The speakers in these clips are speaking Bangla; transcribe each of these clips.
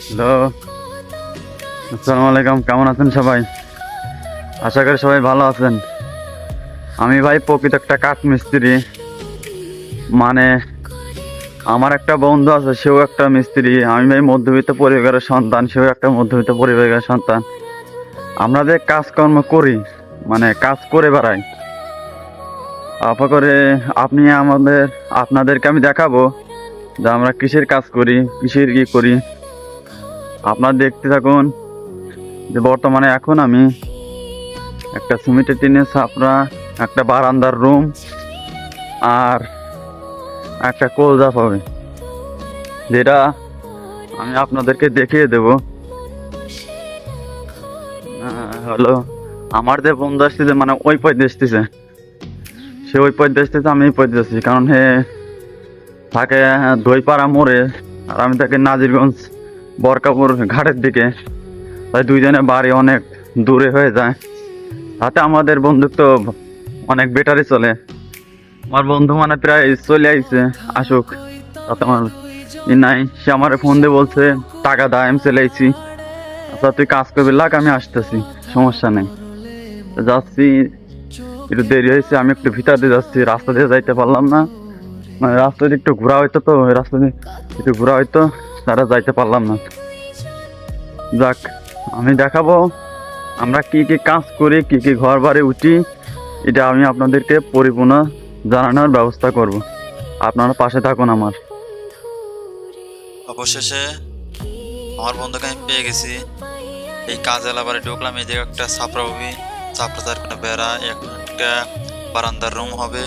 হ্যালো, আসসালামু আলাইকুম। কেমন আছেন সবাই? আশা করি সবাই ভালো আছেন। আমি ভাই প্রকৃত একটা কাঠ মিস্ত্রি। মানে আমার একটা বন্ধু আছে, সেও একটা মিস্ত্রি। আমি ভাই মধ্যবিত্ত পরিবারের সন্তান, সেও একটা মধ্যবিত্ত পরিবারের সন্তান। আমরা যে কাজকর্ম করি, মানে কাজ করে বেড়াই। আশা করে আপনাদেরকে আমি দেখাবো যে আমরা কিসের কাজ করি, কিসের কি করি। আপনারা দেখতে থাকুন যে বর্তমানে এখন আমি একটা সিমেন্টের টিনের ছাপরা, একটা বারান্দার রুম আর একটা কলজা পাবে, যেটা আমি আপনাদেরকে দেখিয়ে দেব। হলো আমার যে বন্ধু আসতেছে, মানে ওই পথ আসতেছে, সে ওই পথ আসতেছে, আমি এই পথ আসছি। কারণ হে থাকে দইপাড়া মোড়ে, আর আমি থাকি নাজিরগঞ্জ বরকাপুর ঘাটের দিকে। তাই দুইজনের বাড়ি অনেক দূরে হয়ে যায়, তাতে আমাদের বন্ধুত্ব অনেক বেটারই চলে। আমার বন্ধু মানে প্রায় চলে আইছে, আসুক, তাতে আমার নাই। সে আমার ফোন দিয়ে বলছে টাকা দাও, আমি চলে আইছি। আচ্ছা তুই কাজ করবি, লাগ, আমি আসতেছি, সমস্যা নেই। যাচ্ছি, একটু দেরি হয়েছে, আমি একটু ভিতর দিয়ে যাচ্ছি, রাস্তা দিয়ে যাইতে পারলাম না। মানে রাস্তা দিয়ে একটু ঘোরা হইতো, তো ওই রাস্তা দিয়ে একটু ঘোরা হইতো, তারা যাইতে পারলাম না। যাক, আমি দেখাবো আমরা কি কি কাজ করি, কি কি ঘর বাড়ি উঠি, এটা আমি আপনাদেরকে পরিপূর্ণ জানানোর ব্যবস্থা করব। আপনারা পাশে থাকুন আমার। অবশেষে আমার বন্ধুকে আমি পেয়ে গেছি। এই কাজে আবার ঢুকলাম। এই জায়গায় একটা ছাপড়া হবে, ছাপড়া তার কোনো বেড়া, একটা বারান্দার রুম হবে।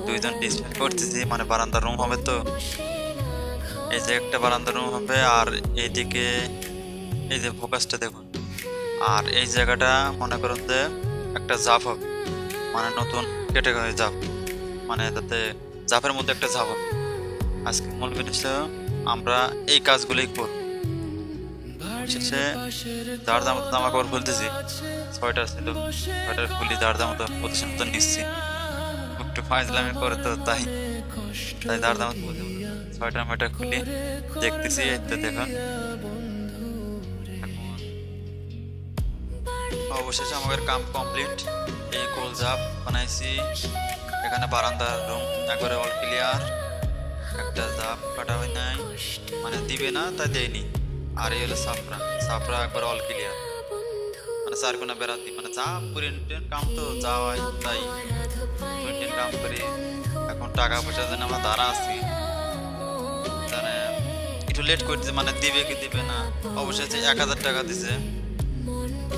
দুইজন ডিসপ্লে করতেছি, মানে বারান্দার রুম হবে। তো এই যে একটা বারান্দার রুম হবে, আর এইদিকে এই যে ফোকাসটা দেখুন। আর এই জায়গাটা মনে করুন যে একটা জাপ হবে, মানে নতুন ক্যাটাগরি জাপ, মানে তাতে জাপের মধ্যে একটা জাপ হবে। আজকে মূল বিষয় আমরা এই কাজগুলোই করব। শেষে যার দাম জামা কাপড় খুলতেছি, সোয়েটার ছিল, সোয়েটার খুলি, যার দাম মতো পজিশন মতো নিচ্ছি। একটু ফাইজলামি করে তো তাই তাই যার দাম সোয়েটার মেটার খুলি দেখতেছি। এই তো দেখুন, অবশেষে আমাদের কাম কমপ্লিট। এই কোল জাপ বানাইছি, এখানে বারান্দার রুম একবারে অল ক্লিয়ার। একটা জাপ কাটা হয় নাই, মানে দিবে না তাই দেয়নি। আর এই হলো সাফরা, সাফরা একবার অল ক্লিয়ার, মানে চার কোনা বেড়াতি, মানে যা পুরিন কাম তো যা হয় তাই পুরিন কাম করি। এখন টাকা পয়সার জন্য আমরা দাঁড়া আছি, মানে একটু লেট করছে, মানে দিবে কি দিবে না। অবশেষে 1000 টাকা দিছে,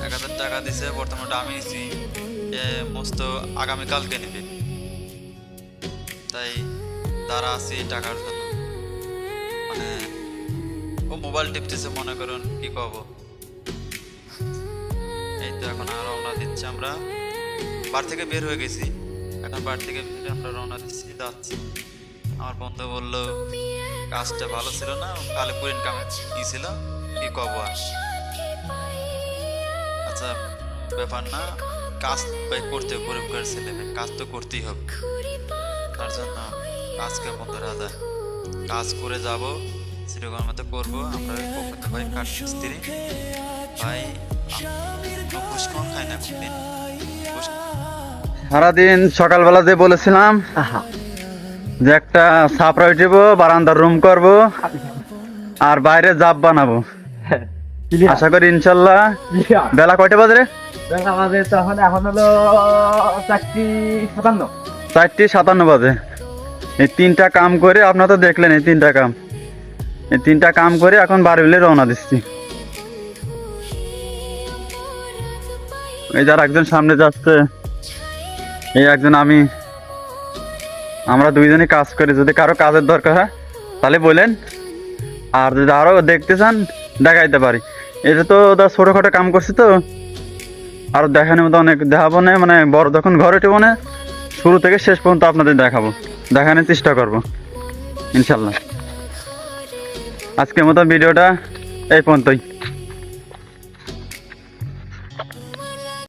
1000 টাকা দিছে। বর্তমানে আমি নিছি, মস্ত আগামীকালকে নেবে, তাই দাঁড়া আছি টাকার জন্য। মানে ও মোবাইল টিপতেছে, মনে করুন কি কব। এই তো এখন আর রওনা দিচ্ছি, আমরা বাড়ি থেকে বের হয়ে গেছি। এখন বাড়ি থেকে বের আমরা রওনা দিচ্ছি, যাচ্ছি। আমার বন্ধু বললো কাজটা ভালো ছিল না, কালে পুরিন কামে কি ছিল, কি কব আর। আচ্ছা ব্যাপার না, কাজ ভাই করতে হবে, পরিবারের ছেলে কাজ তো করতেই হবে। তার জন্য আজকে বন্ধু রাজা কাজ করে যাব, সেরকম মতো করবো। আমরা পক্ষে ভাই কাঠ মিস্ত্রি ভাই, ঘুষ কম খাই না কোনদিন। সারাদিন সকালবেলা যে বলেছিলাম যে একটা ছাপরা উঠবো, বারান্দার রুম করব, আর বাইরে জাপ বানাবো। আশা করি ইনশাল্লাহ। বেলা কয়টা বাজে রে? এখন হলো 4:57। 4:57 বাজে। এই 3টা কাম করে, আপনারা তো দেখলেন এই 3টা কাম করে এখন বাড়ি হলে রওনা দিচ্ছি। এই যার একজন সামনে যাচ্ছে, এই একজন আমি, আমরা দুইজনই কাজ করি। যদি কারো কাজের দরকার হয় তাহলে বলেন, আর যদি আরো দেখতে চান দেখাইতে পারি। এটা তো ছোটখাটো কাম করছি, তো আরো দেখানোর মতো অনেক দেখাবো না, মানে বড় যখন ঘরে উঠবো না, শুরু থেকে শেষ পর্যন্ত আপনাদের দেখানোর চেষ্টা করব ইনশাল্লাহ। আজকের মতো ভিডিওটা এই পর্যন্তই।